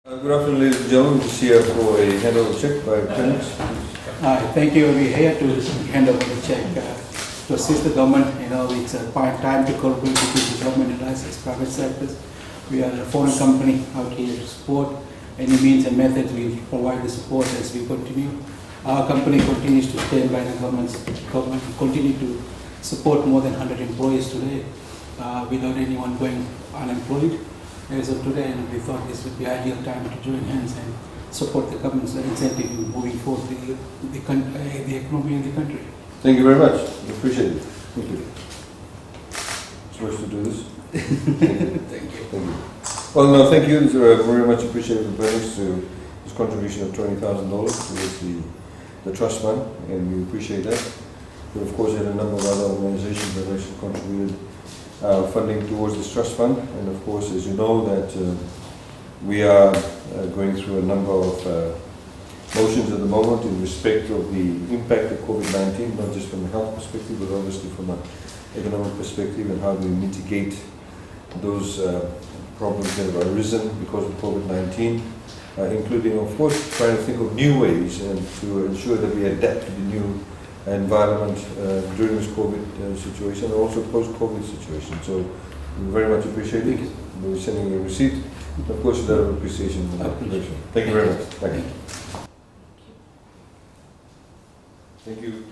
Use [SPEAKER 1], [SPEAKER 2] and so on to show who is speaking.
[SPEAKER 1] Good afternoon, ladies and gentlemen. This is here for a handover check by Pernix.
[SPEAKER 2] Hi, thank you. We're here to hand over the check to assist the government. You know, it's a time to collaborate between the government and us as private sectors. We are a foreign company out here to support any means and methods. We provide the support as we continue. Our company continues to stand by the government, continue to support more than 100 employees today without anyone going unemployed. As of today, and we thought this would be ideal time to join hands and support the government's incentive in moving forward the economy in the country.
[SPEAKER 1] Thank you very much. We appreciate it. Thank you. Supposed to do this? Thank you.
[SPEAKER 2] Thank you.
[SPEAKER 1] Thank you. Well, no, thank you. It's very much appreciated from Pernix to this contribution of $20,000 towards the trust fund, and we appreciate that. We of course had a number of other organizations that actually contributed funding towards this trust fund, and of course, as you know, that we are going through a number of motions at the moment in respect of the impact of COVID-19, not just from a health perspective, but obviously from an economic perspective, and how do we mitigate those problems that have arisen because of COVID-19, including, of course, trying to think of new ways and to ensure that we adapt to the new environment during this COVID situation, and also post-COVID situation. So we very much appreciate it. We'll be sending you a receipt. Of course, a letter of appreciation. Thank you very much. Thank you. Thank you.